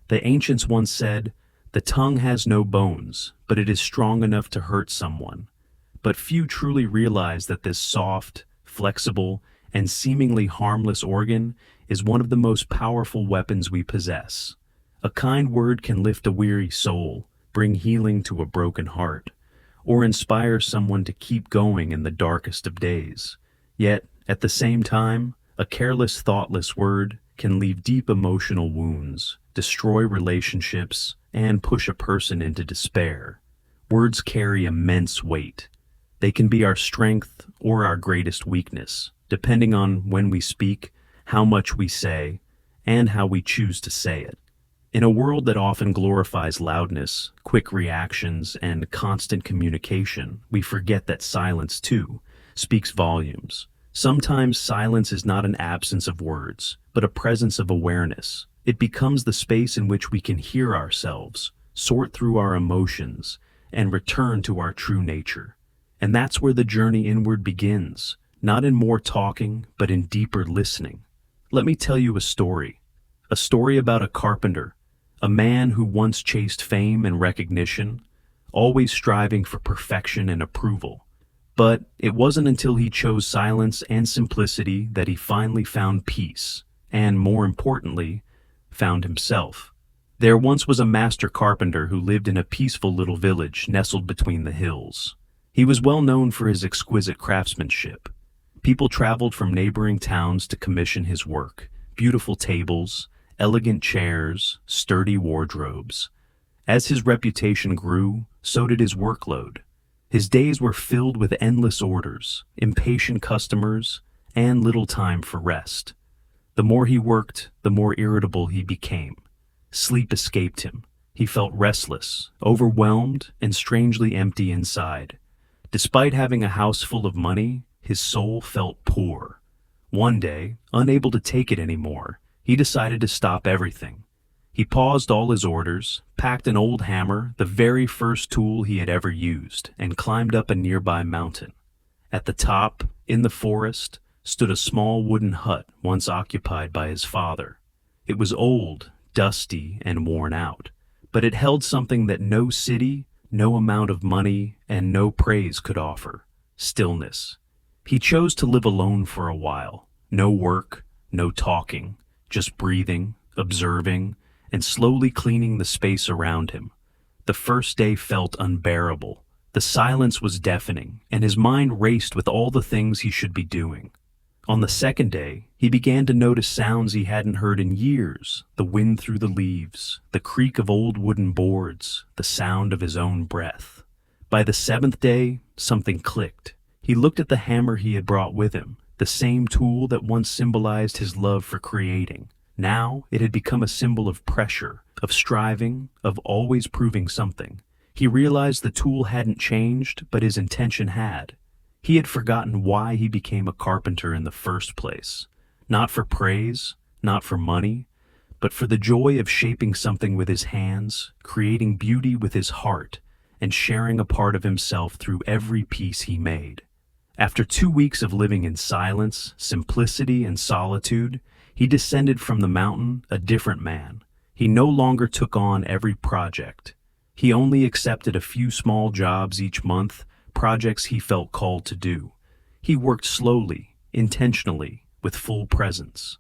The ancients once said, "The tongue has no bones, but it is strong enough to hurt someone." But few truly realize that this soft, flexible, and seemingly harmless organ is one of the most powerful weapons we possess. A kind word can lift a weary soul, bring healing to a broken heart, or inspire someone to keep going in the darkest of days. Yet, at the same time, a careless, thoughtless word can leave deep emotional wounds, destroy relationships, and push a person into despair. Words carry immense weight. They can be our strength or our greatest weakness, depending on when we speak, how much we say, and how we choose to say it. In a world that often glorifies loudness, quick reactions, and constant communication, we forget that silence, too, speaks volumes. Sometimes silence is not an absence of words, but a presence of awareness. It becomes the space in which we can hear ourselves, sort through our emotions, and return to our true nature. And that's where the journey inward begins, not in more talking, but in deeper listening. Let me tell you a story about a carpenter, a man who once chased fame and recognition, always striving for perfection and approval. But it wasn't until he chose silence and simplicity that he finally found peace, and more importantly, found himself. There once was a master carpenter who lived in a peaceful little village nestled between the hills. He was well known for his exquisite craftsmanship. People traveled from neighboring towns to commission his work: beautiful tables, elegant chairs, sturdy wardrobes. As his reputation grew, so did his workload. His days were filled with endless orders, impatient customers, and little time for rest. The more he worked, the more irritable he became. Sleep escaped him. He felt restless, overwhelmed, and strangely empty inside. Despite having a house full of money, his soul felt poor. One day, unable to take it anymore, he decided to stop everything. He paused all his orders, packed an old hammer, the very first tool he had ever used, and climbed up a nearby mountain. At the top, in the forest, stood a small wooden hut once occupied by his father. It was old, dusty, and worn out, but it held something that no city, no amount of money, and no praise could offer: stillness. He chose to live alone for a while. No work, no talking, just breathing, observing, and slowly cleaning the space around him. The first day felt unbearable. The silence was deafening, and his mind raced with all the things he should be doing. On the second day, he began to notice sounds he hadn't heard in years: the wind through the leaves, the creak of old wooden boards, the sound of his own breath. By the seventh day, something clicked. He looked at the hammer he had brought with him, the same tool that once symbolized his love for creating. Now it had become a symbol of pressure, of striving, of always proving something. He realized the tool hadn't changed, but his intention had. He had forgotten why he became a carpenter in the first place. Not for praise, not for money, but for the joy of shaping something with his hands, creating beauty with his heart, and sharing a part of himself through every piece he made. After 2 weeks of living in silence, simplicity, and solitude, he descended from the mountain a different man. He no longer took on every project. He only accepted a few small jobs each month, projects he felt called to do. He worked slowly, intentionally, with full presence.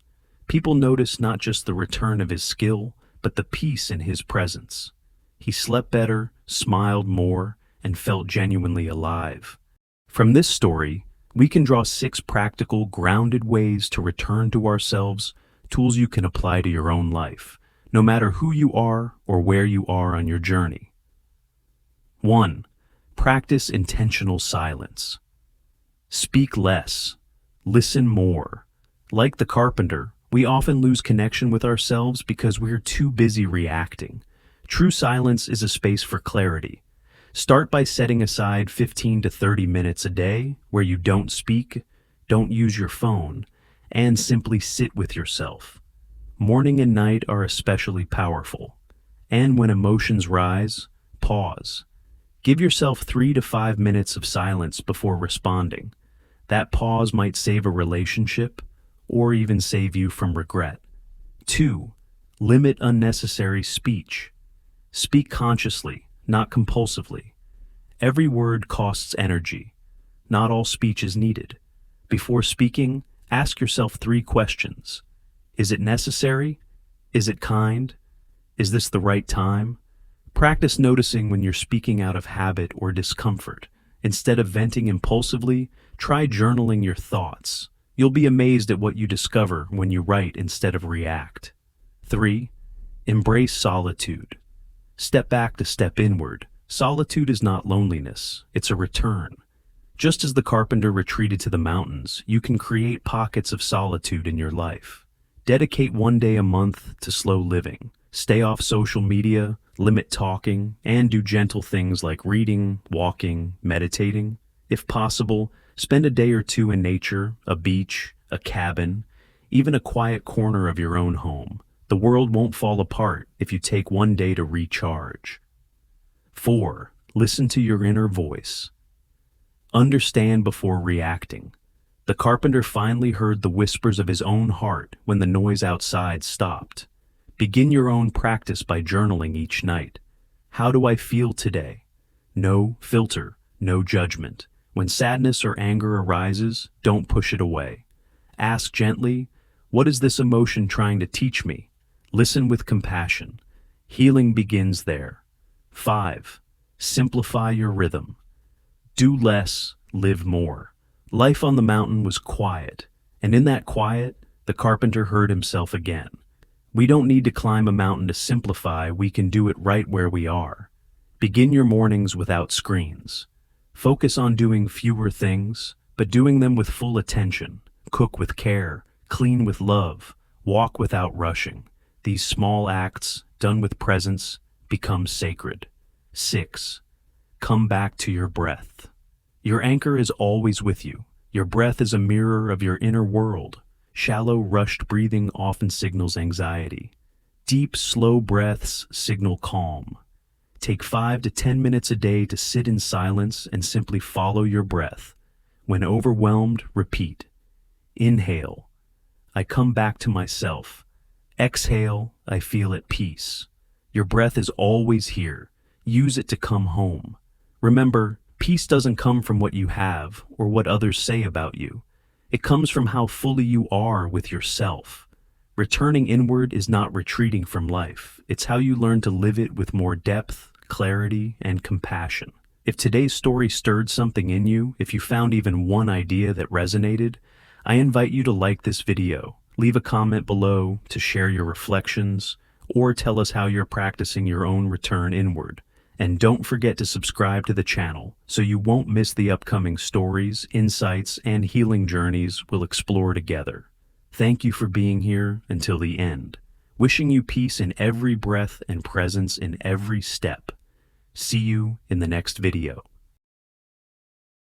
People noticed not just the return of his skill, but the peace in his presence. He slept better, smiled more, and felt genuinely alive. From this story, we can draw 6 practical, grounded ways to return to ourselves, tools you can apply to your own life, no matter who you are or where you are on your journey. 1. Practice intentional silence. Speak less. Listen more. Like the carpenter, we often lose connection with ourselves because we're too busy reacting. True silence is a space for clarity. Start by setting aside 15 to 30 minutes a day where you don't speak, don't use your phone, and simply sit with yourself. Morning and night are especially powerful. And when emotions rise, pause. Give yourself 3 to 5 minutes of silence before responding. That pause might save a relationship or even save you from regret. 2. Limit unnecessary speech. Speak consciously, not compulsively. Every word costs energy. Not all speech is needed. Before speaking, ask yourself 3 questions. Is it necessary? Is it kind? Is this the right time? Practice noticing when you're speaking out of habit or discomfort. Instead of venting impulsively, try journaling your thoughts. You'll be amazed at what you discover when you write instead of react. 3. Embrace solitude. Step back to step inward. Solitude is not loneliness, it's a return. Just as the carpenter retreated to the mountains, you can create pockets of solitude in your life. Dedicate 1 day a month to slow living. Stay off social media, limit talking, and do gentle things like reading, walking, meditating. If possible, spend a day or 2 in nature, a beach, a cabin, even a quiet corner of your own home. The world won't fall apart if you take 1 day to recharge. 4. Listen to your inner voice. Understand before reacting. The carpenter finally heard the whispers of his own heart when the noise outside stopped. Begin your own practice by journaling each night. How do I feel today? No filter, no judgment. When sadness or anger arises, don't push it away. Ask gently, what is this emotion trying to teach me? Listen with compassion. Healing begins there. 5. Simplify your rhythm. Do less, live more. Life on the mountain was quiet, and in that quiet, the carpenter heard himself again. We don't need to climb a mountain to simplify, we can do it right where we are. Begin your mornings without screens. Focus on doing fewer things, but doing them with full attention. Cook with care, clean with love, walk without rushing. These small acts, done with presence, become sacred. 6. Come back to your breath. Your anchor is always with you. Your breath is a mirror of your inner world. Shallow, rushed breathing often signals anxiety. Deep, slow breaths signal calm. Take 5 to 10 minutes a day to sit in silence and simply follow your breath. When overwhelmed, repeat. Inhale, I come back to myself. Exhale, I feel at peace. Your breath is always here. Use it to come home. Remember, peace doesn't come from what you have or what others say about you. It comes from how fully you are with yourself. Returning inward is not retreating from life. It's how you learn to live it with more depth, clarity, and compassion. If today's story stirred something in you, if you found even one idea that resonated, I invite you to like this video, leave a comment below to share your reflections, or tell us how you're practicing your own return inward. And don't forget to subscribe to the channel so you won't miss the upcoming stories, insights, and healing journeys we'll explore together. Thank you for being here until the end. Wishing you peace in every breath and presence in every step. See you in the next video.